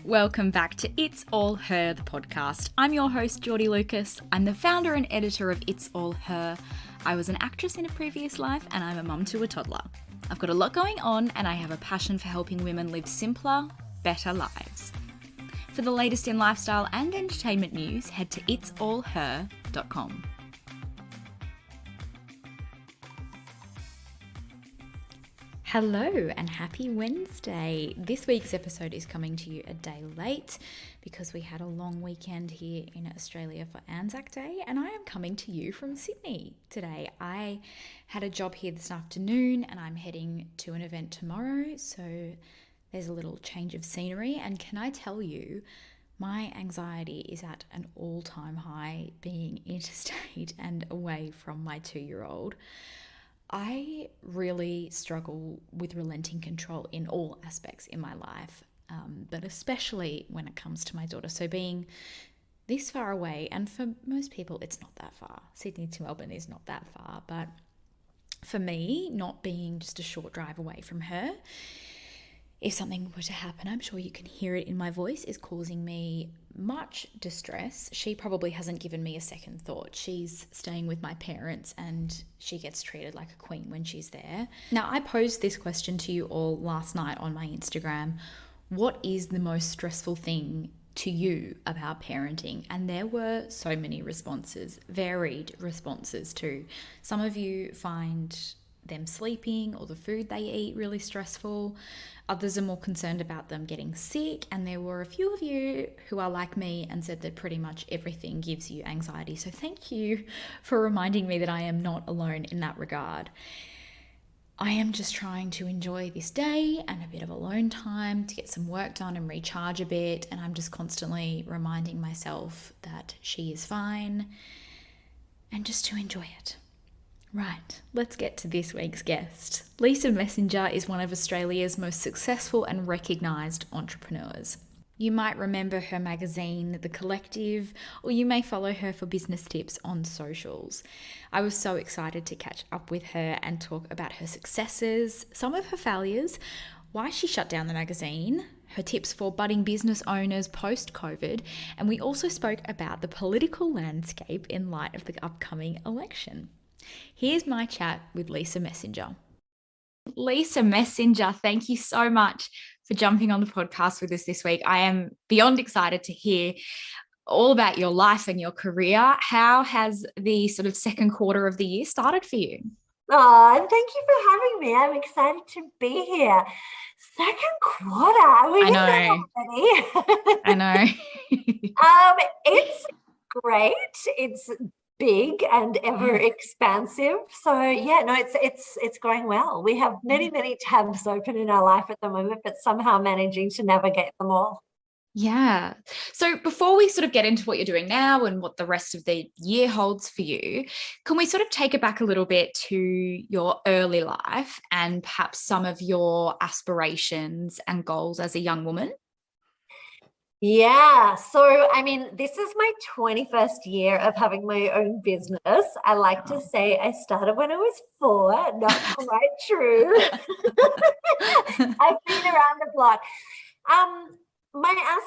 Welcome back to It's All Her, the podcast. I'm your host, Jordy Lucas. I'm the founder and editor of It's All Her. I was an actress in a previous life and I'm a mum to a toddler. I've got a lot going on and I have a passion for helping women live simpler, better lives. For the latest in lifestyle and entertainment news, head to itsallher.com. Hello and happy Wednesday. This week's episode is coming to you a day late because we had a long weekend here in Australia for Anzac Day, and I am coming to you from Sydney today. I had a job here this afternoon and I'm heading to an event tomorrow, so there's a little change of scenery. And can I tell you, my anxiety is at an all-time high being interstate and away from my 2-year-old. I really struggle with relenting control in all aspects in my life, but especially when it comes to my daughter. So being this far away, and for most people it's not that far. Sydney to Melbourne is not that far, but for me, not being just a short drive away from her, if something were to happen, I'm sure you can hear it in my voice, is causing me much distress. She probably hasn't given me a second thought. She's staying with my parents and she gets treated like a queen when she's there. Now, I posed this question to you all last night on my Instagram. What is the most stressful thing to you about parenting? And there were so many responses, varied responses too. Some of you find them sleeping or the food they eat really stressful. Others are more concerned about them getting sick, and there were a few of you who are like me and said that pretty much everything gives you anxiety. So thank you for reminding me that I am not alone in that regard. I am just trying to enjoy this day and a bit of alone time to get some work done and recharge a bit, and I'm just constantly reminding myself that she is fine and just to enjoy it. Right, let's get to this week's guest. Lisa Messenger is one of Australia's most successful and recognised entrepreneurs. You might remember her magazine, The Collective, or you may follow her for business tips on socials. I was so excited to catch up with her and talk about her successes, some of her failures, why she shut down the magazine, her tips for budding business owners post-COVID, and we also spoke about the political landscape in light of the upcoming election. Here's my chat with Lisa Messenger. Lisa Messenger, thank you so much for jumping on the podcast with us this week. I am beyond excited to hear all about your life and your career. How has the sort of second quarter of the year started for you? Oh, thank you for having me. I'm excited to be here. Second quarter. Are we in that already? I know. It's great. It's big and ever expansive. So yeah, no, it's going well. We have many tabs open in our life at the moment, but somehow managing to navigate them all. Yeah. So before we sort of get into what you're doing now and what the rest of the year holds for you, can we sort of take it back a little bit to your early life and perhaps some of your aspirations and goals as a young woman? Yeah. So, I mean, this is my 21st year of having my own business. I like to say I started when I was 4, not quite true. I've been around the block. My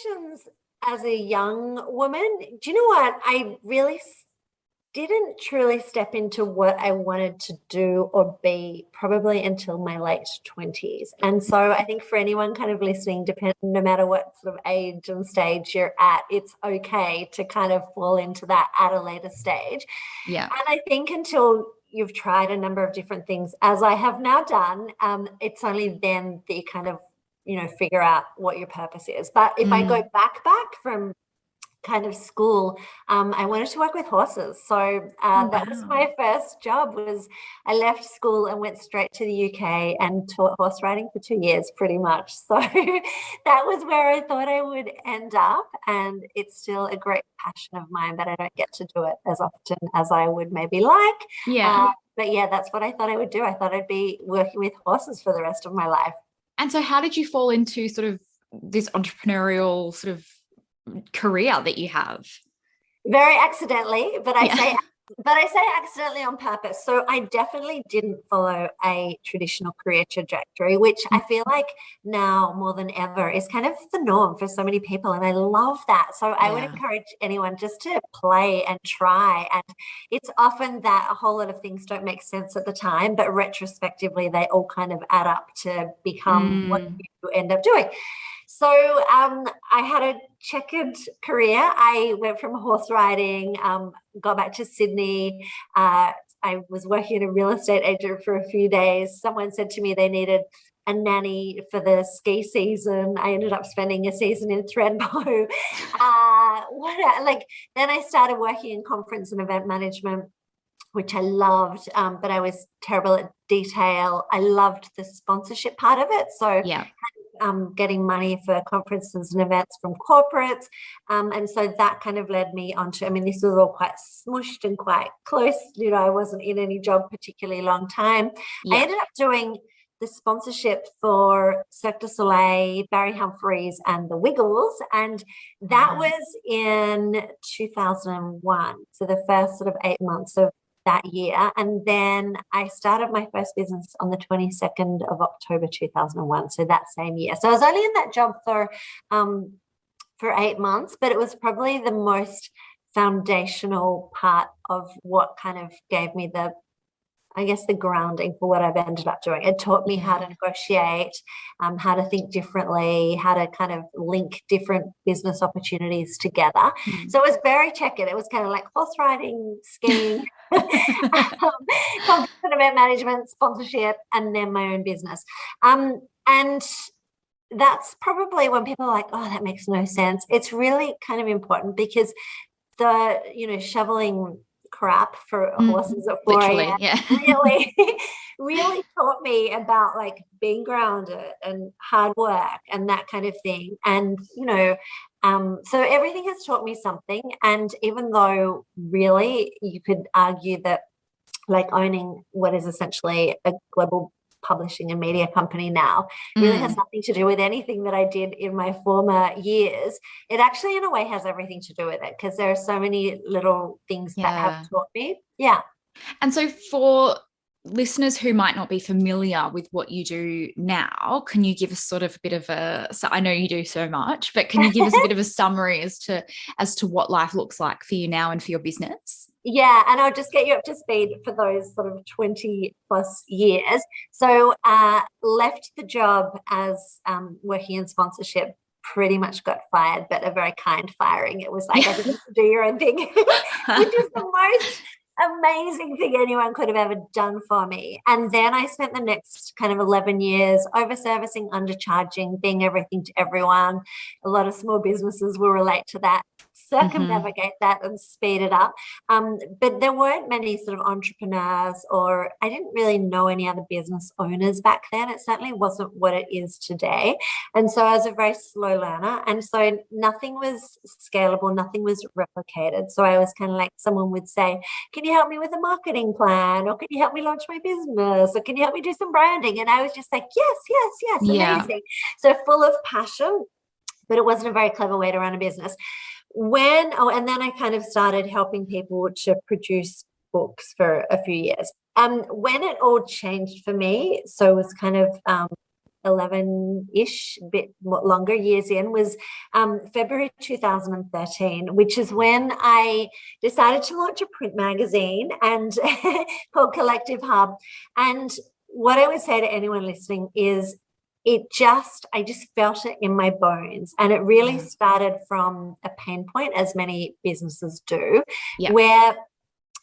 aspirations as a young woman, do you know what? I really didn't truly step into what I wanted to do or be probably until my late 20s. And so I think for anyone kind of listening, no matter what sort of age and stage you're at, it's okay to kind of fall into that at a later stage. Yeah. And I think until you've tried a number of different things, as I have now done, it's only then that you kind of, figure out what your purpose is. But if I go back from kind of school, I wanted to work with horses. So that was my first job. I left school and went straight to the UK and taught horse riding for 2 years pretty much. So that was where I thought I would end up, and it's still a great passion of mine, but I don't get to do it as often as I would maybe like. But yeah, that's what I thought I would do. I thought I'd be working with horses for the rest of my life. And so how did you fall into sort of this entrepreneurial sort of career that you have? Very accidentally, but I say But I say accidentally on purpose. So I definitely didn't follow a traditional career trajectory, which I feel like now more than ever is kind of the norm for so many people. And I love that. So I would encourage anyone just to play and try. And it's often that a whole lot of things don't make sense at the time, but retrospectively, they all kind of add up to become what you end up doing. So I had a checkered career. I went from horse riding, got back to Sydney. I was working as a real estate agent for a few days. Someone said to me they needed a nanny for the ski season. I ended up spending a season in Thredbo. Then I started working in conference and event management, which I loved, but I was terrible at detail. I loved the sponsorship part of it. So getting money for conferences and events from corporates. And so that kind of led me onto, I mean, this was all quite smushed and quite close. You know, I wasn't in any job particularly long time. I ended up doing the sponsorship for Cirque du Soleil, Barry Humphries, and the Wiggles. And that was in 2001. So the first sort of 8 months of that year. And then I started my first business on the 22nd of October 2001. So that same year. So I was only in that job for 8 months, but it was probably the most foundational part of what kind of gave me the grounding for what I've ended up doing. It taught me how to negotiate, how to think differently, how to kind of link different business opportunities together. So it was very checkered. It was kind of like horse riding, skiing, conference and event management, sponsorship, and then my own business. And that's probably when people are like, oh, that makes no sense. It's really kind of important because shoveling crap for horses at 4 a.m. really taught me about like being grounded and hard work and that kind of thing. And so everything has taught me something. And even though really you could argue that like owning what is essentially a global publishing and media company now really has nothing to do with anything that I did in my former years. It actually in a way has everything to do with it because there are so many little things that have taught me. And so for listeners who might not be familiar with what you do now, can you give us sort of a bit of so I know you do so much, but can you give us a bit of a summary as to what life looks like for you now and for your business? Yeah, and I'll just get you up to speed for those sort of 20 plus years. So left the job as working in sponsorship, pretty much got fired, but a very kind firing. It was like, I think you should do your own thing, which is the most amazing thing anyone could have ever done for me. And then I spent the next kind of 11 years over-servicing, undercharging, being everything to everyone. A lot of small businesses will relate to that. Circumnavigate that and speed it up. But there weren't many sort of entrepreneurs, or I didn't really know any other business owners back then. It certainly wasn't what it is today. And so I was a very slow learner. And so nothing was scalable, nothing was replicated. So I was kind of like, someone would say, can you help me with a marketing plan? Or can you help me launch my business? Or can you help me do some branding? And I was just like, yes, amazing. So full of passion, but it wasn't a very clever way to run a business. And then I kind of started helping people to produce books for a few years. When it all changed for me, so it was kind of 11-ish, bit longer years in, was February 2013, which is when I decided to launch a print magazine and called Collective Hub. And what I would say to anyone listening is I just felt it in my bones. And it really started from a pain point, as many businesses do, where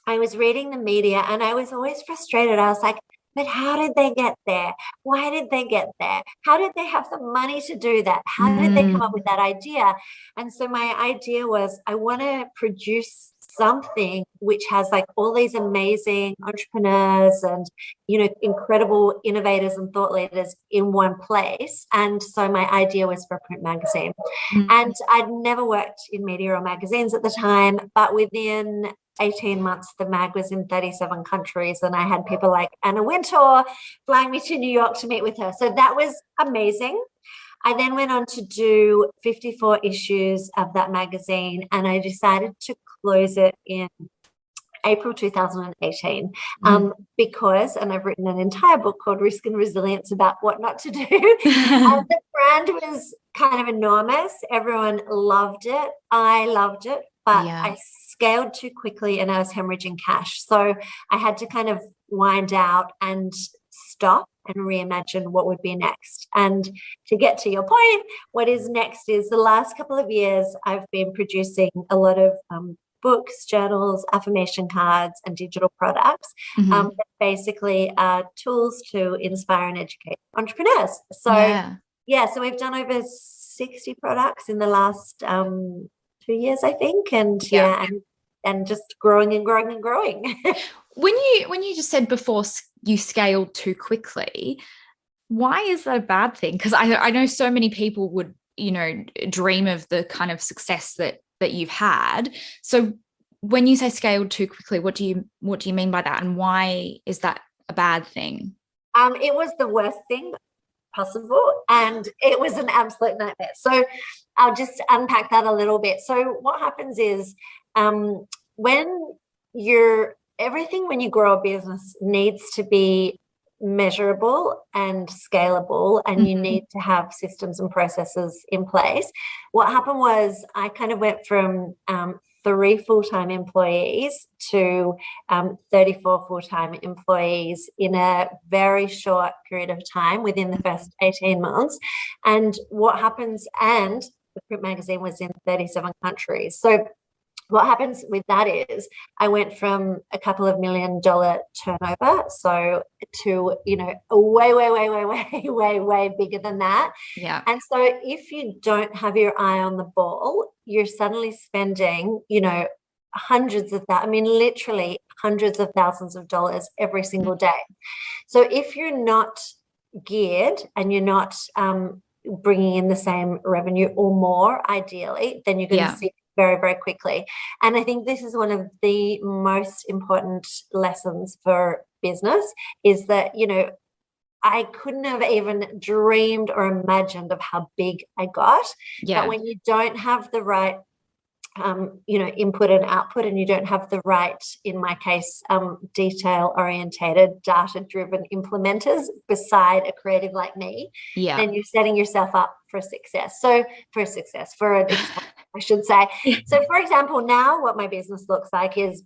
I was reading the media and I was always frustrated. I was like, but how did they get there? Why did they get there? How did they have the money to do that? How did they come up with that idea? And so my idea was, I want to produce something which has like all these amazing entrepreneurs and, incredible innovators and thought leaders in one place. And so my idea was for a print magazine. And I'd never worked in media or magazines at the time, but within 18 months, the mag was in 37 countries, and I had people like Anna Wintour flying me to New York to meet with her. So that was amazing. I then went on to do 54 issues of that magazine, and I decided to close it in April 2018, because, and I've written an entire book called Risk and Resilience about what not to do. The brand was kind of enormous. Everyone loved it. I loved it, but I scaled too quickly and I was hemorrhaging cash. So I had to kind of wind out and stop and reimagine what would be next. And to get to your point, what is next is the last couple of years I've been producing a lot of books, journals, affirmation cards, and digital products that basically are tools to inspire and educate entrepreneurs. So so we've done over 60 products in the last 2 years, I think, and and just growing and growing and growing. When you just said before you scaled too quickly, why is that a bad thing? Because I know so many people would, dream of the kind of success that you've had. So when you say scaled too quickly, what do you mean by that, and why is that a bad thing? It was the worst thing possible, and it was an absolute nightmare. So I'll just unpack that a little bit. So what happens is when you grow a business needs to be measurable and scalable, and you need to have systems and processes in place. What happened was I kind of went from 3 full-time employees to 34 full-time employees in a very short period of time within the first 18 months. And what happens, and the print magazine was in 37 countries. So what happens with that is I went from a couple of $1 million turnover, so to, way bigger than that. Yeah. And so if you don't have your eye on the ball, you're suddenly spending, literally hundreds of thousands of dollars every single day. So if you're not geared and you're not bringing in the same revenue or more, ideally, then you're going to see very, very quickly. And I think this is one of the most important lessons for business is that, I couldn't have even dreamed or imagined of how big I got. But when you don't have the right, input and output, and you don't have the right, in my case, detail-orientated, data-driven implementers beside a creative like me, then you're setting yourself up for success. I should say. So, for example, now what my business looks like is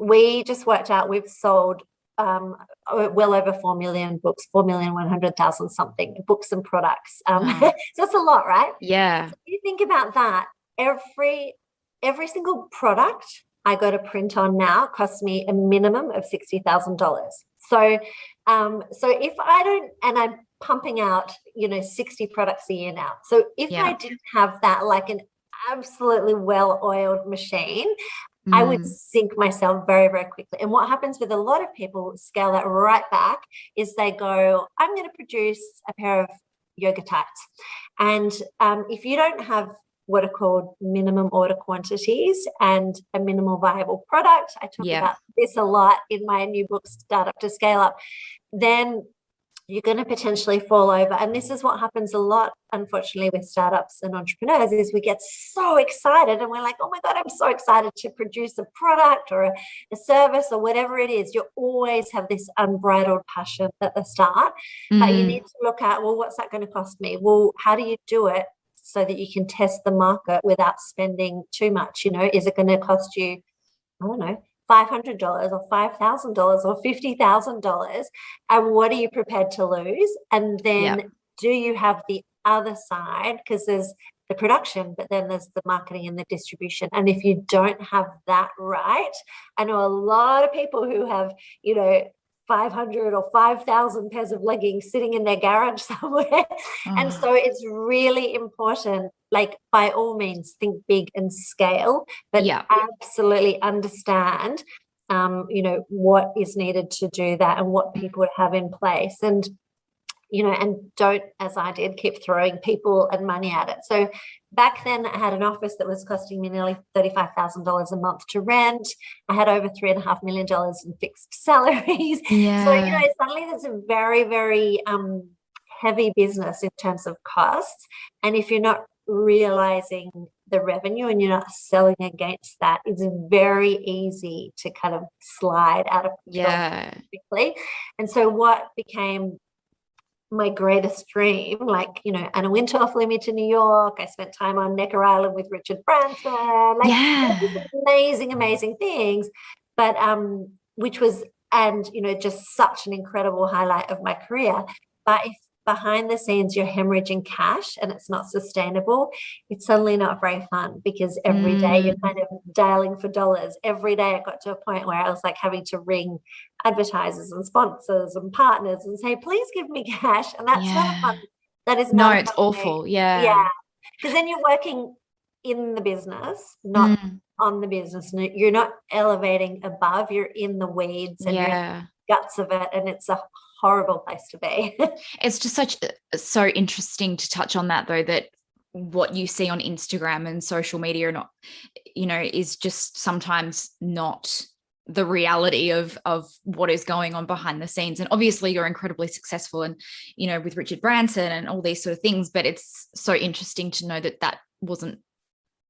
we just worked out we've sold well over 4 million books, 4,100,000 something books and products. So it's a lot, right? Yeah. So if you think about that, every single product I go to print on now costs me a minimum of $60,000. So if I don't, and I'm pumping out, 60 products a year now. So if I didn't have that, like an absolutely well-oiled machine, I would sink myself very, very quickly. And what happens with a lot of people scale that right back is they go, I'm going to produce a pair of yoga tights. And if you don't have what are called minimum order quantities and a minimal viable product, I talk about this a lot in my new book, Startup to Scale Up, then you're going to potentially fall over. And this is what happens a lot, unfortunately, with startups and entrepreneurs, is we get so excited and we're like, oh my God, I'm so excited to produce a product or a service or whatever it is. You always have this unbridled passion at the start, but you need to look at, well, what's that going to cost me? Well, how do you do it so that you can test the market without spending too much? Is it going to cost you, I don't know, $500 or $5,000 or $50,000, and what are you prepared to lose? And then do you have the other side? Because there's the production, but then there's the marketing and the distribution. And if you don't have that right, I know a lot of people who have, 500 or 5,000 pairs of leggings sitting in their garage somewhere. And so it's really important, like, by all means, think big and scale, but absolutely understand, what is needed to do that and what people would have in place. And, and don't, as I did, keep throwing people and money at it. So back then I had an office that was costing me nearly $35,000 a month to rent. I had over $3.5 million in fixed salaries. So, suddenly there's a very, very heavy business in terms of costs. And if you're not realizing the revenue and you're not selling against that, it's very easy to kind of slide out of control quickly. And so what became my greatest dream, like, you know, Anna Wintour flew me to New York. I spent time on Necker Island with Richard Branson, like amazing things. But which was, and you know, just such an incredible highlight of my career. But if behind the scenes you're hemorrhaging cash and it's not sustainable, it's suddenly not very fun, because every day you're kind of dialing for dollars. Every day I got to a point where I was like having to ring advertisers and sponsors and partners and say, please give me cash. And that's not fun. That is not it's awful. Because then you're working in the business, not on the business. You're not elevating above, you're in the weeds and you're in the guts of it, and it's a horrible place to be. It's just so interesting to touch on that, though, that what you see on Instagram and social media, not, you know, is just sometimes not the reality of what is going on behind the scenes. And obviously you're incredibly successful, and, you know, with Richard Branson and all these sort of things, but it's so interesting to know that that wasn't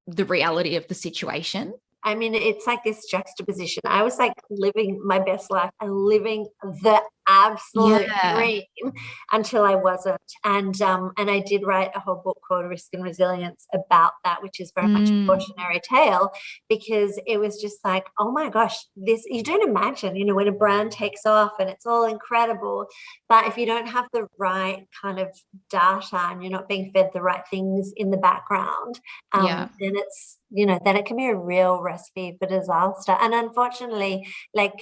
the reality of the situation. I mean, it's like this juxtaposition. I was like living my best life and living the absolute dream until I wasn't. And I did write a whole book called Risk and Resilience about that, which is very much a cautionary tale, because it was just like, oh my gosh, this, you don't imagine, you know, when a brand takes off and it's all incredible, but if you don't have the right kind of data and you're not being fed the right things in the background, then it's, you know, then it can be a real recipe for disaster. And unfortunately, like,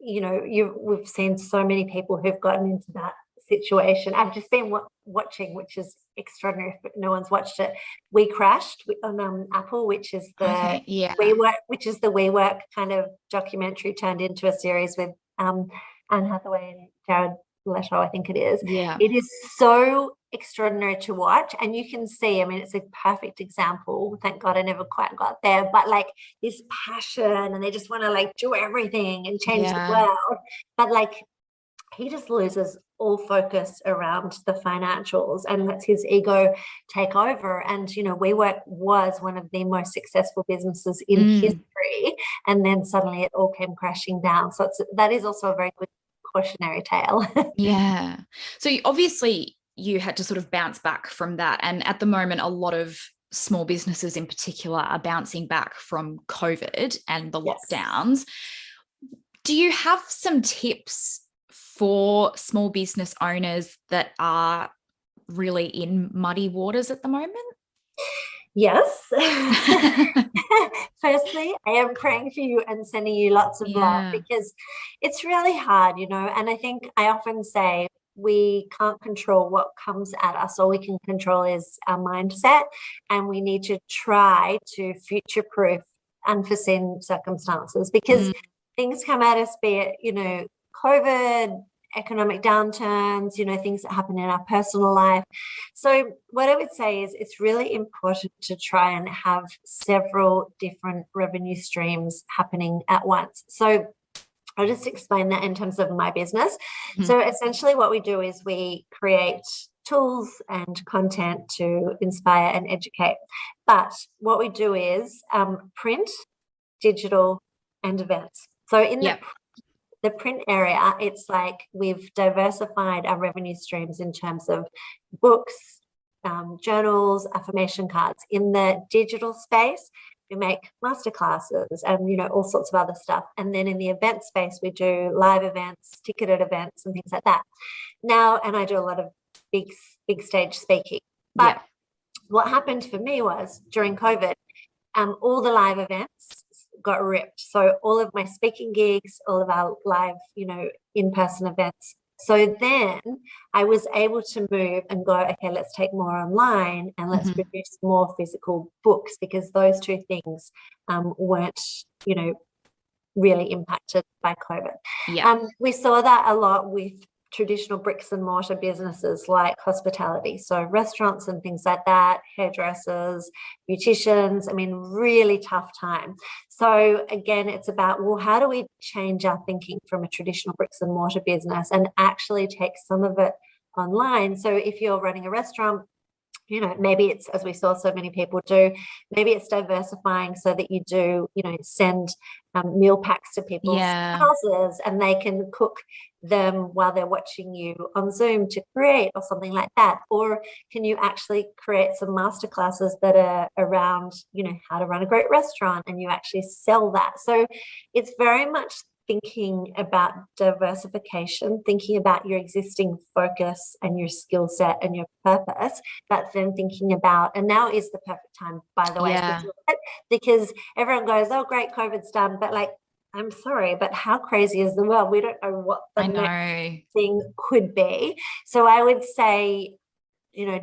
you know, we've seen so many people who've gotten into that situation. I've just been watching, which is extraordinary if no one's watched it, We Crashed on Apple, which is the WeWork kind of documentary turned into a series with Anne Hathaway and Jared Leto, I think it is. It is so extraordinary to watch, and you can see, I mean, it's a perfect example. Thank God I never quite got there, but like this passion, and they just want to like do everything and change the world, but like he just loses all focus around the financials and lets his ego take over. And, you know, WeWork was one of the most successful businesses in history, and then suddenly it all came crashing down. So that is also a very good cautionary tale. So obviously you had to sort of bounce back from that, and at the moment a lot of small businesses in particular are bouncing back from COVID and the lockdowns. Do you have some tips for small business owners that are really in muddy waters at the moment? Yes. Firstly, I am praying for you and sending you lots of love, because it's really hard, you know, and I think I often say we can't control what comes at us. All we can control is our mindset, and we need to try to future-proof unforeseen circumstances, because things come at us, be it, you know, COVID, economic downturns, you know, things that happen in our personal life. So what I would say is it's really important to try and have several different revenue streams happening at once. So I'll just explain that in terms of my business. So essentially what we do is we create tools and content to inspire and educate. But what we do is print, digital, and events. So in the print area, it's like we've diversified our revenue streams in terms of books, journals, affirmation cards. In the digital space, we make masterclasses and, you know, all sorts of other stuff. And then in the event space, we do live events, ticketed events, and things like that. Now, and I do a lot of big stage speaking. But what happened for me was during COVID, all the live events got ripped. So all of my speaking gigs, all of our live, you know, in-person events. So then I was able to move and go, okay, let's take more online and let's produce more physical books, because those two things weren't, you know, really impacted by COVID. We saw that a lot with traditional bricks and mortar businesses like hospitality, so restaurants and things like that, hairdressers, beauticians. I mean, really tough time. So again, it's about, well, how do we change our thinking from a traditional bricks and mortar business and actually take some of it online? So if you're running a restaurant, maybe it's, as we saw so many people do, maybe it's diversifying so that you do, send meal packs to people's houses and they can cook them while they're watching you on Zoom to create or something like that. Or can you actually create some masterclasses that are around, how to run a great restaurant, and you actually sell that? So it's very much thinking about diversification, thinking about your existing focus and your skill set and your purpose, but then thinking about, and now is the perfect time, by the way, to do it, because everyone goes, oh, great, COVID's done. But like, I'm sorry, but how crazy is the world? We don't know what the next thing could be. So I would say,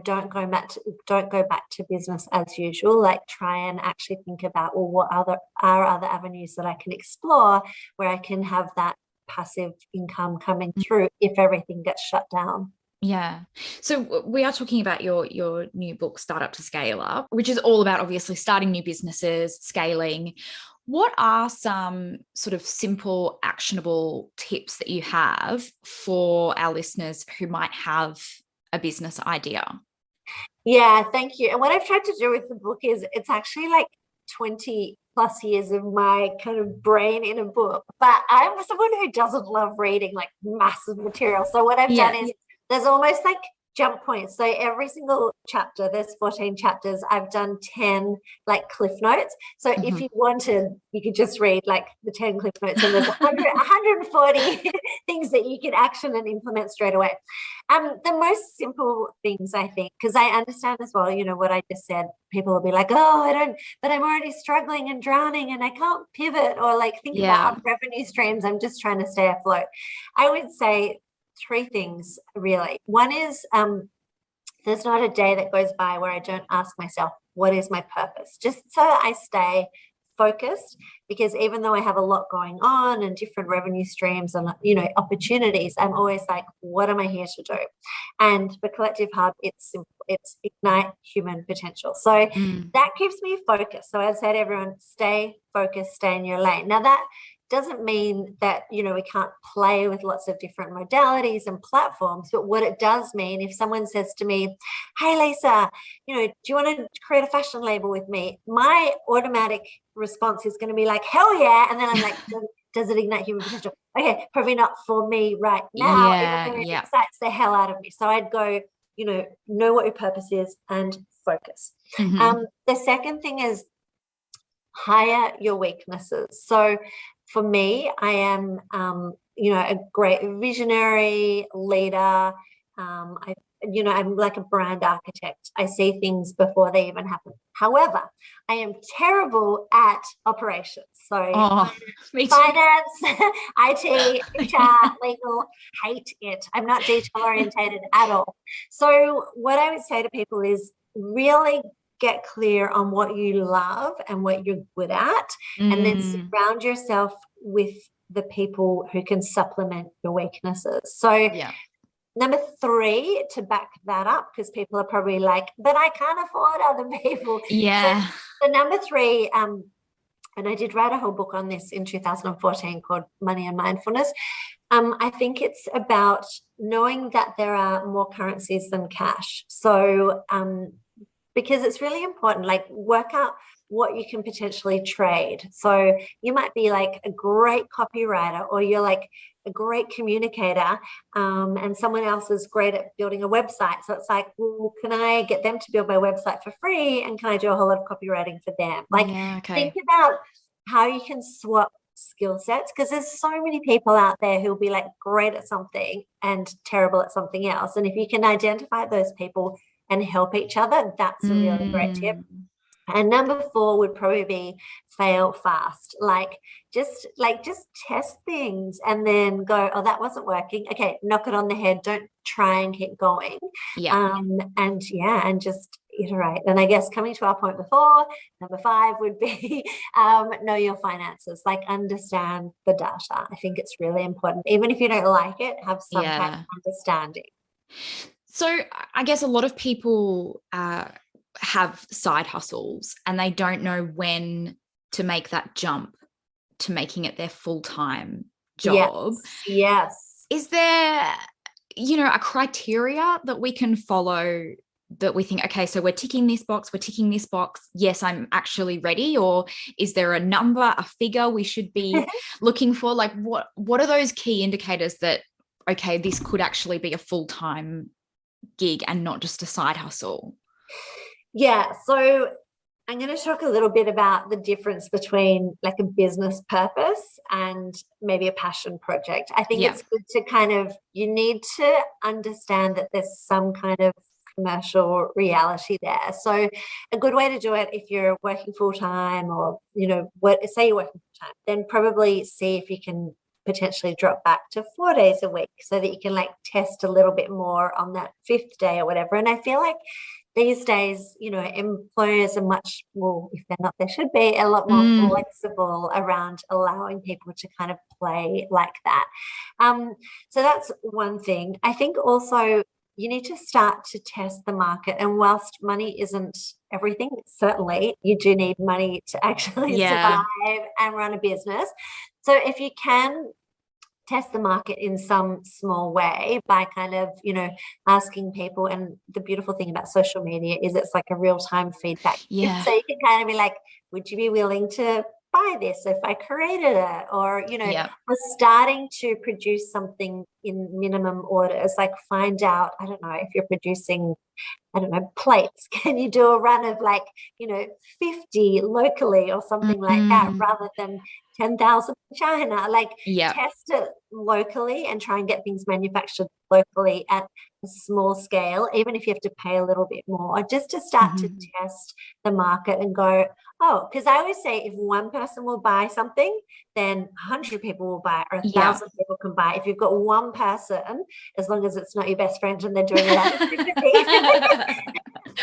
don't go back to business as usual. Like, try and actually think about, well, what are other avenues that I can explore where I can have that passive income coming through if everything gets shut down. Yeah. So we are talking about your new book, Startup to Scale Up, which is all about obviously starting new businesses, scaling. What are some sort of simple, actionable tips that you have for our listeners who might have a business idea? Yeah, thank you. And what I've tried to do with the book is, it's actually like 20 plus years of my kind of brain in a book, but I'm someone who doesn't love reading like massive material. So what I've done is, there's almost like jump points. So every single chapter, there's 14 chapters. I've done 10 like cliff notes. So if you wanted, you could just read like the 10 cliff notes, and there's 140 things that you can action and implement straight away. The most simple things, I think, because I understand as well, what I just said, people will be like, oh, but I'm already struggling and drowning and I can't pivot or like think about revenue streams. I'm just trying to stay afloat. I would say 3 things really. One is, there's not a day that goes by where I don't ask myself, what is my purpose? Just so I stay focused, because even though I have a lot going on and different revenue streams and, opportunities, I'm always like, what am I here to do? And the Collective Hub, it's simple. It's ignite human potential. So that keeps me focused. So I say to everyone, stay focused, stay in your lane. Now that doesn't mean that, we can't play with lots of different modalities and platforms. But what it does mean, if someone says to me, hey, Lisa, do you want to create a fashion label with me? My automatic response is going to be like, hell yeah. And then I'm like, does it ignite human potential? Okay, probably not for me right now. Even though it excites the hell out of me. So I'd go, know what your purpose is and focus. The second thing is, hire your weaknesses. So for me, I am, a great visionary leader. I'm like a brand architect. I see things before they even happen. However, I am terrible at operations. So finance, IT, HR, legal, hate it. I'm not detail orientated at all. So what I would say to people is, really get clear on what you love and what you're good at, and then surround yourself with the people who can supplement your weaknesses. So number 3, to back that up, because people are probably like, but I can't afford other people. So number 3, and I did write a whole book on this in 2014 called Money and Mindfulness. I think it's about knowing that there are more currencies than cash. So because it's really important, like, work out what you can potentially trade. So you might be like a great copywriter, or you're like a great communicator, and someone else is great at building a website. So it's like, well, can I get them to build my website for free? And can I do a whole lot of copywriting for them? Like, think about how you can swap skill sets, because there's so many people out there who'll be like great at something and terrible at something else. And if you can identify those people and help each other, that's a really great tip. And number 4 would probably be fail fast. Just test things and then go, oh, that wasn't working. Okay, knock it on the head. Don't try and keep going. And just iterate. And I guess coming to our point before, number 5 would be know your finances. Like, understand the data. I think it's really important. Even if you don't like it, have some kind of understanding. So I guess a lot of people have side hustles and they don't know when to make that jump to making it their full-time job. Yes. Is there, a criteria that we can follow that we think, okay, so we're ticking this box, yes, I'm actually ready? Or is there a number, a figure we should be looking for? Like what are those key indicators that, okay, this could actually be a full-time gig and not just a side hustle? Yeah, so I'm going to talk a little bit about the difference between like a business purpose and maybe a passion project. I think it's good to kind of, you need to understand that there's some kind of commercial reality there. So a good way to do it, if you're working full-time or, say you're working full-time, then probably see if you can potentially drop back to 4 days a week so that you can like test a little bit more on that fifth day or whatever. And I feel like these days, employers are much more, if they're not, they should be a lot more flexible around allowing people to kind of play like that. So that's one thing. I think also you need to start to test the market. And whilst money isn't everything, certainly you do need money to actually survive and run a business. So if you can test the market in some small way by kind of, asking people. And the beautiful thing about social media is it's like a real-time feedback. Yeah. So you can kind of be like, would you be willing to buy this if I created it? Or, we're starting to produce something in minimum orders, like find out, I don't know, if you're producing, plates, can you do a run of 50 locally or something like that, rather than 10,000 in China? Test it locally and try and get things manufactured locally at a small scale, even if you have to pay a little bit more, just to start to test the market and go, oh, because I always say if one person will buy something, then 100 people will buy, or 1,000 people can buy. If you've got one person, as long as it's not your best friend and they're doing it out of sympathy,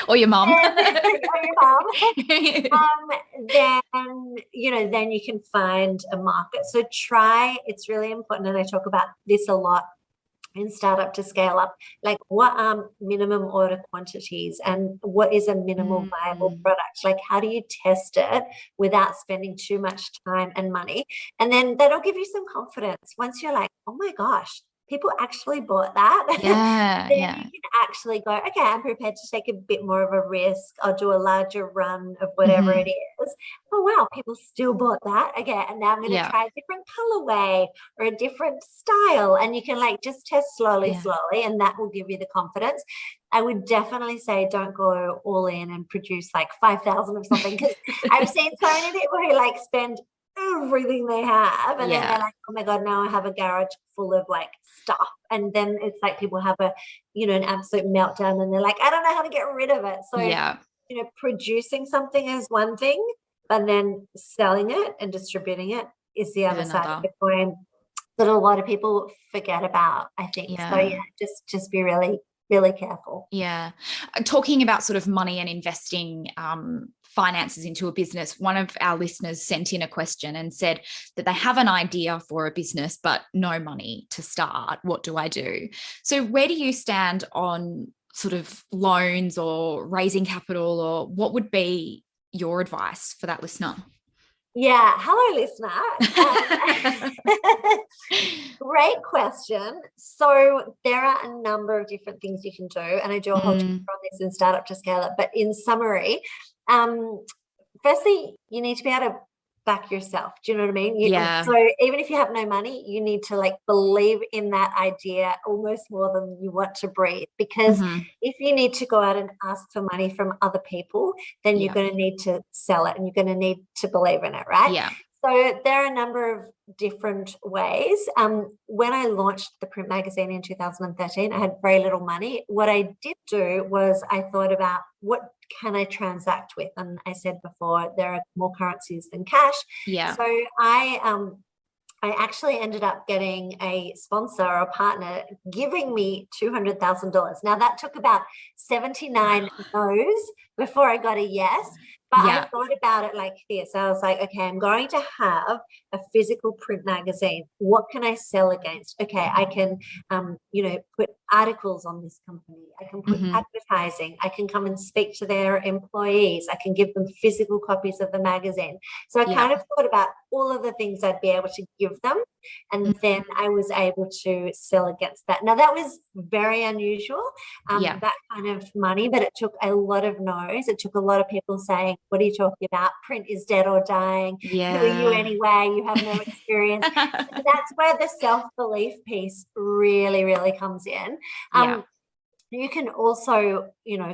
or your mom, then you can find a market. So it's really important, and I talk about this a lot in Startup to Scale Up, like what are minimum order quantities and what is a minimal viable product? Like how do you test it without spending too much time and money? And then that'll give you some confidence. Once you're like, oh my gosh, people actually bought that. Then you can actually go, okay, I'm prepared to take a bit more of a risk. I'll do a larger run of whatever it is. Oh, wow, people still bought that. Okay, and now I'm going to try a different colorway or a different style. And you can just test slowly, and that will give you the confidence. I would definitely say don't go all in and produce 5,000 of something, because I've seen so many people who spend everything they have, and then they're like, oh my god, now I have a garage full of stuff, and then it's people have a an absolute meltdown, and they're like, I don't know how to get rid of it. So producing something is one thing, but then selling it and distributing it is the other side of the coin that a lot of people forget about, I think. So just be really, really careful. Talking about sort of money and investing finances into a business, one of our listeners sent in a question and said that they have an idea for a business but no money to start. What do I do? So where do you stand on sort of loans or raising capital, or what would be your advice for that listener? Yeah. Hello, listener. Great question. So there are a number of different things you can do, and I do a whole chapter on this in Startup to Scale Up. But in summary, firstly, you need to be able to back yourself. Do you know what I mean? So even if you have no money, you need to believe in that idea almost more than you want to breathe, because if you need to go out and ask for money from other people, then you're going to need to sell it, and you're going to need to believe in it, right? So there are a number of different ways. When I launched the print magazine in 2013, I had very little money. What I did do was I thought about what can I transact with? And I said before, there are more currencies than cash. So I actually ended up getting a sponsor or a partner giving me $200,000. Now that took about 79 no's before I got a yes. But I thought about it like this. I was like, okay, I'm going to have a physical print magazine. What can I sell against? Okay, I can, put articles on this company. I can put advertising. I can come and speak to their employees. I can give them physical copies of the magazine. So I kind of thought about all of the things I'd be able to give them. And then I was able to sell against that. Now, that was very unusual, that kind of money, but it took a lot of no's. It took a lot of people saying, what are you talking about? Print is dead or dying. Yeah. Who are you anyway? You have no experience. That's where the self-belief piece really, really comes in. You can also,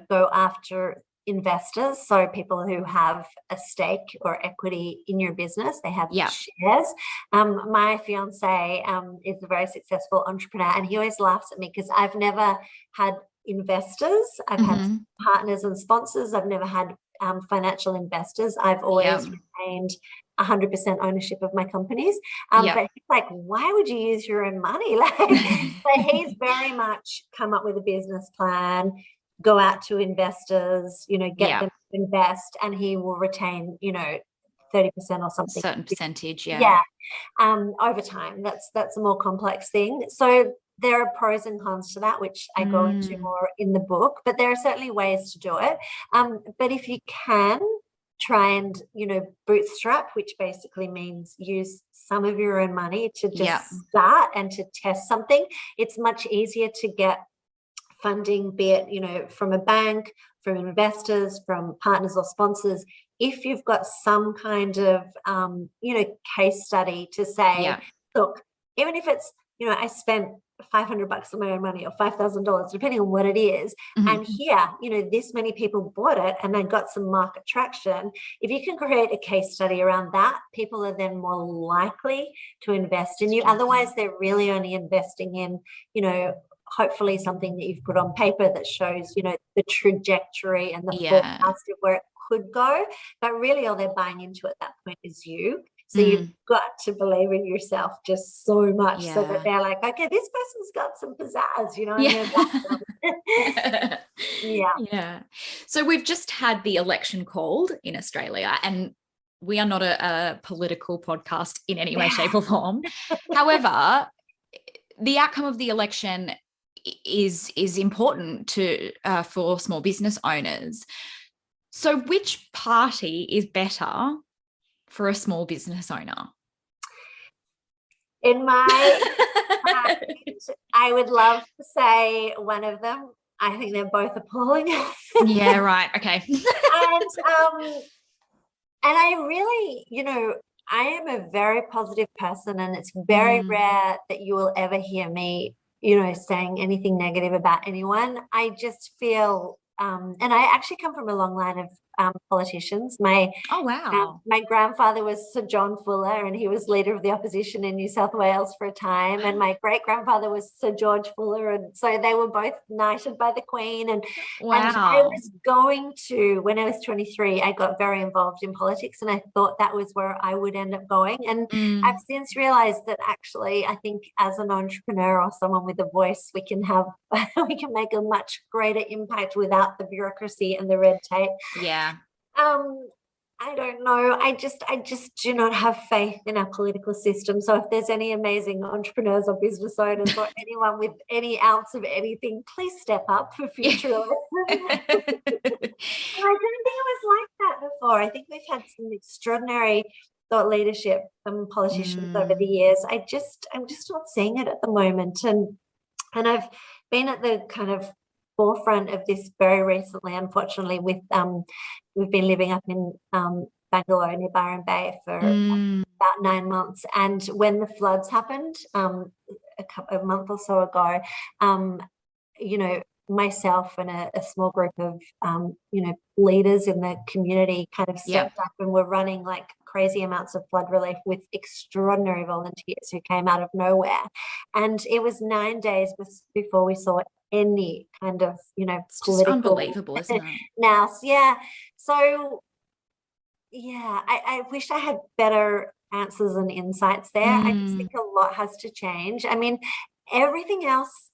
go after investors, so people who have a stake or equity in your business. They have shares. My fiance is a very successful entrepreneur, and he always laughs at me because I've never had investors. I've had partners and sponsors. I've never had financial investors. I've always retained 100% ownership of my companies. But he's like, why would you use your own money? So he's very much come up with a business plan, go out to investors, get them to invest, and he will retain, 30% or something. Certain percentage, over time. That's a more complex thing. So there are pros and cons to that, which I go into more in the book, but there are certainly ways to do it. But if you can try and, bootstrap, which basically means use some of your own money to just start and to test something, it's much easier to get funding, be it, from a bank, from investors, from partners or sponsors, if you've got some kind of, case study to say, look, even if it's, I spent $500 of my own money or $5,000, depending on what it is. And here, this many people bought it and they got some market traction. If you can create a case study around that, people are then more likely to invest in you. Otherwise, they're really only investing in, hopefully something that you've put on paper that shows, the trajectory and the forecast of where it could go. But really all they're buying into at that point is you. So you've got to believe in yourself just so much so that they're like, okay, this person's got some pizzazz, Yeah. So we've just had the election called in Australia, and we are not a political podcast in any way, shape or form. However, the outcome of the election is important to for small business owners. So which party is better for a small business owner? In my mind, I would love to say one of them. I think they're both appalling. Yeah, right. Okay. And I really, I am a very positive person, and it's very rare that you will ever hear me, saying anything negative about anyone. I just feel, and I actually come from a long line of politicians. My grandfather was Sir John Fuller, and he was leader of the opposition in New South Wales for a time. And my great grandfather was Sir George Fuller, and so they were both knighted by the Queen. And I was going to, when I was 23, I got very involved in politics, and I thought that was where I would end up going. And I've since realized that actually, I think as an entrepreneur or someone with a voice, we can have we can make a much greater impact without the bureaucracy and the red tape. I don't know. I just do not have faith in our political system. So if there's any amazing entrepreneurs or business owners or anyone with any ounce of anything, please step up for future elections. I don't think it was like that before. I think we've had some extraordinary thought leadership from politicians over the years. I'm just not seeing it at the moment. And I've been at the kind of forefront of this very recently, unfortunately, with we've been living up in Bangalore near Byron Bay for about 9 months, and when the floods happened a month or so ago, myself and a small group of leaders in the community kind of stepped up and were running like crazy amounts of flood relief with extraordinary volunteers who came out of nowhere, and it was 9 days before we saw any kind of, it's just unbelievable, isn't it? Now, so I wish I had better answers and insights there. I just think a lot has to change. I mean, everything else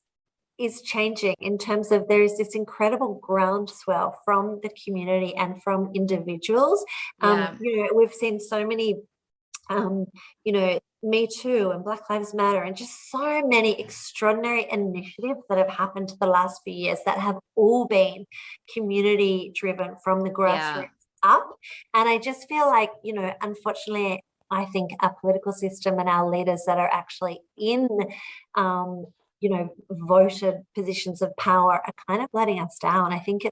is changing in terms of there is this incredible groundswell from the community and from individuals. We've seen so many you know, Me Too and Black Lives Matter, and just so many extraordinary initiatives that have happened the last few years that have all been community driven from the Yeah. grassroots up. And I just feel like, unfortunately, I think our political system and our leaders that are actually in, voted positions of power are kind of letting us down. I think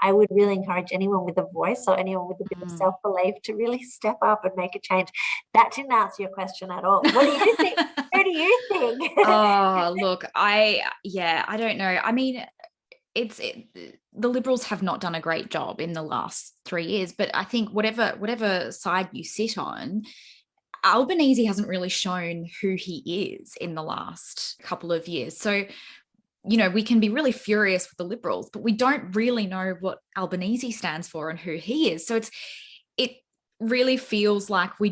I would really encourage anyone with a voice or anyone with a bit of self-belief to really step up and make a change. That didn't answer your question at all. What do you think? What do you think? Oh, look, I don't know. I mean, the Liberals have not done a great job in the last 3 years, but I think whatever side you sit on, Albanese hasn't really shown who he is in the last couple of years. So, we can be really furious with the Liberals, but we don't really know what Albanese stands for and who he is. So it really feels like we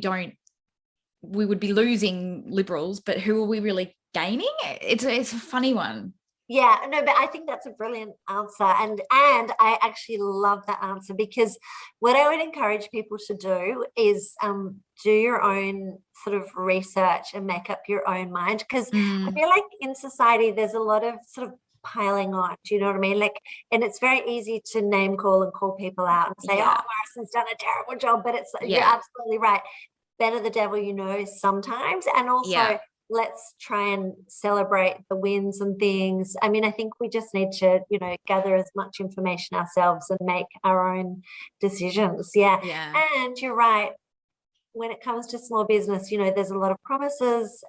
would be losing Liberals, but who are we really gaining? It's a funny one. Yeah, no, but I think that's a brilliant answer. And I actually love that answer, because what I would encourage people to do is do your own sort of research and make up your own mind. Because I feel like in society, there's a lot of sort of piling on. Do you know what I mean? Like, and it's very easy to name call and call people out and say, oh, Morrison's done a terrible job. But you're absolutely right. Better the devil you know sometimes. And also, let's try and celebrate the wins and things. I mean, I think we just need to, gather as much information ourselves and make our own decisions. Yeah. And you're right. When it comes to small business, there's a lot of promises.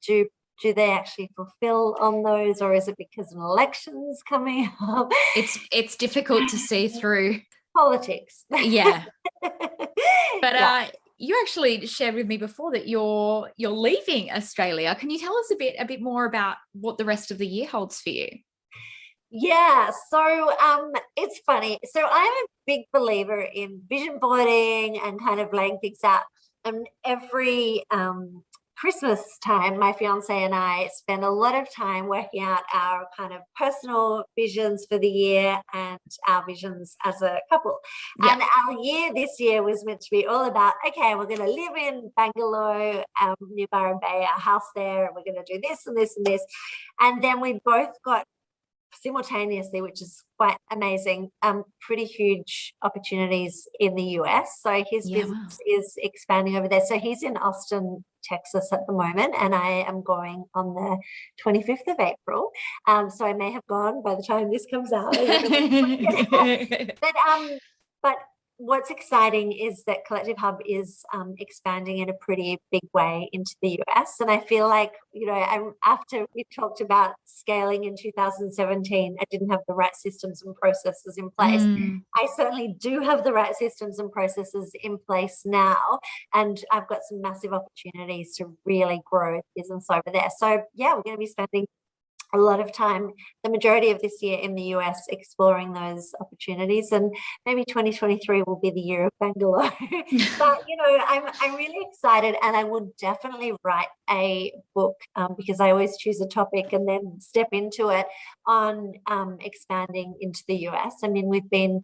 Do they actually fulfill on those, or is it because an election's coming up? It's difficult to see through politics. Yeah. But you actually shared with me before that you're leaving Australia. Can you tell us a bit more about what the rest of the year holds for you? Yeah, so it's funny. So I'm a big believer in vision boarding and kind of laying things out. And every Christmas time, my fiance and I spend a lot of time working out our kind of personal visions for the year and our visions as a couple. Yeah. And our year this year was meant to be all about, okay, we're going to live in Bangalore, near Byron Bay, our house there, and we're going to do this and this and this. And then we both got simultaneously, which is quite amazing, pretty huge opportunities in the US. So his business is expanding over there. So he's in Austin, Texas at the moment, and I am going on the 25th of April. So I may have gone by the time this comes out. But what's exciting is that Collective Hub is expanding in a pretty big way into the US. And I feel like, after we talked about scaling in 2017, I didn't have the right systems and processes in place. I certainly do have the right systems and processes in place now. And I've got some massive opportunities to really grow business over there. So yeah, we're going to be spending a lot of time, the majority of this year in the US, exploring those opportunities, and maybe 2023 will be the year of Bangalore. But I'm really excited, and I would definitely write a book, because I always choose a topic and then step into it on expanding into the US. I mean, we've been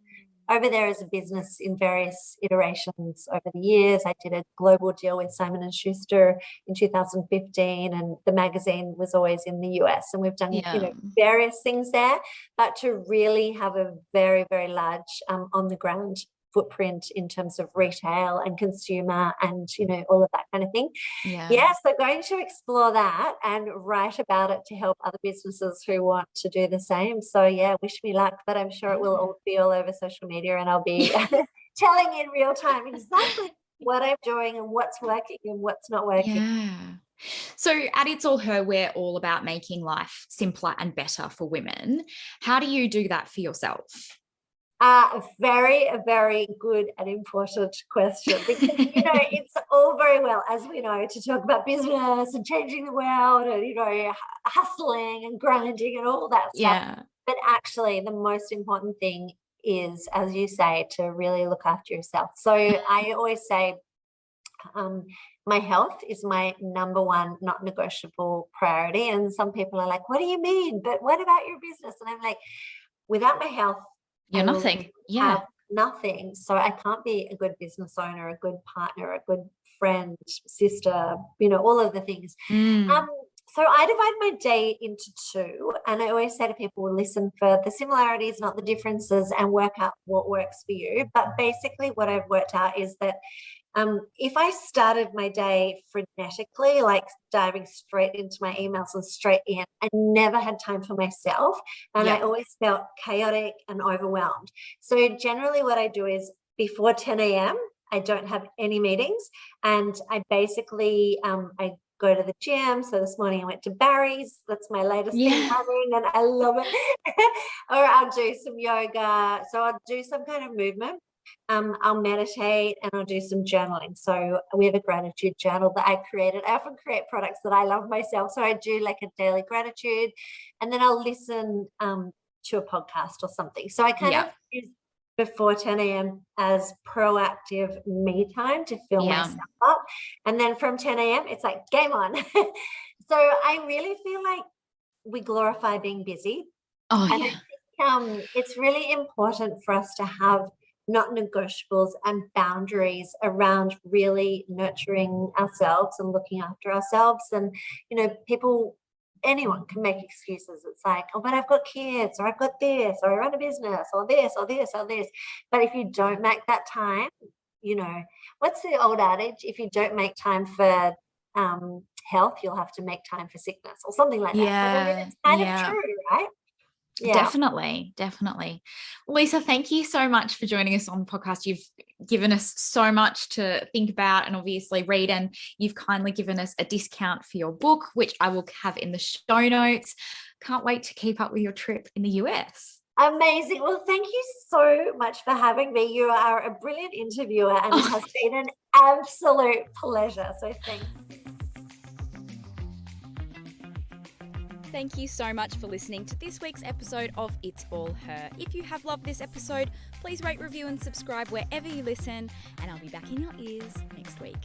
over there as a business in various iterations over the years. I did a global deal with Simon & Schuster in 2015, and the magazine was always in the US, and we've done various things there. But to really have a very, very large on the ground footprint in terms of retail and consumer and all of that kind of thing. So going to explore that and write about it to help other businesses who want to do the same. So wish me luck, but I'm sure it will all be all over social media, and I'll be telling in real time exactly what I'm doing and what's working and what's not working. So at It's All Her, we're all about making life simpler and better for women. How do you do that for yourself? A very, very good and important question, because it's all very well, as we know, to talk about business and changing the world and hustling and grinding and all that stuff. But actually, the most important thing is, as you say, to really look after yourself. So I always say, my health is my number one, not negotiable priority. And some people are like, "What do you mean? But what about your business?" And I'm like, without my health, you're nothing. Have nothing. So I can't be a good business owner, a good partner, a good friend, sister, all of the things. Mm. So I divide my day into two, and I always say to people, listen for the similarities, not the differences, and work out what works for you. But basically what I've worked out is that if I started my day frenetically, like diving straight into my emails and straight in, I never had time for myself, and I always felt chaotic and overwhelmed. So generally what I do is before 10 a.m., I don't have any meetings, and I basically, I go to the gym. So this morning I went to Barry's. That's my latest thing running, and I love it. Or I'll do some yoga. So I'll do some kind of movement. I'll meditate, and I'll do some journaling. So we have a gratitude journal that I created. I often create products that I love myself. So I do like a daily gratitude, and then I'll listen to a podcast or something. So I kind of use before 10 a.m. as proactive me time to fill myself up. And then from 10 a.m., it's like game on. So I really feel like we glorify being busy. Oh, and yeah. I think, it's really important for us to have not negotiables and boundaries around really nurturing ourselves and looking after ourselves. And, anyone can make excuses. It's like, oh, but I've got kids, or I've got this, or I run a business, or this, or this, or this. But if you don't make that time, what's the old adage? If you don't make time for health, you'll have to make time for sickness, or something like that. But it's kind of true, right? Yeah. Definitely. Lisa, thank you so much for joining us on the podcast. You've given us so much to think about and obviously read, and you've kindly given us a discount for your book, which I will have in the show notes. Can't wait to keep up with your trip in the US. Amazing. Well, thank you so much for having me. You are a brilliant interviewer, and it has been an absolute pleasure. So thanks. Thank you so much for listening to this week's episode of It's All Her. If you have loved this episode, please rate, review, and subscribe wherever you listen, and I'll be back in your ears next week.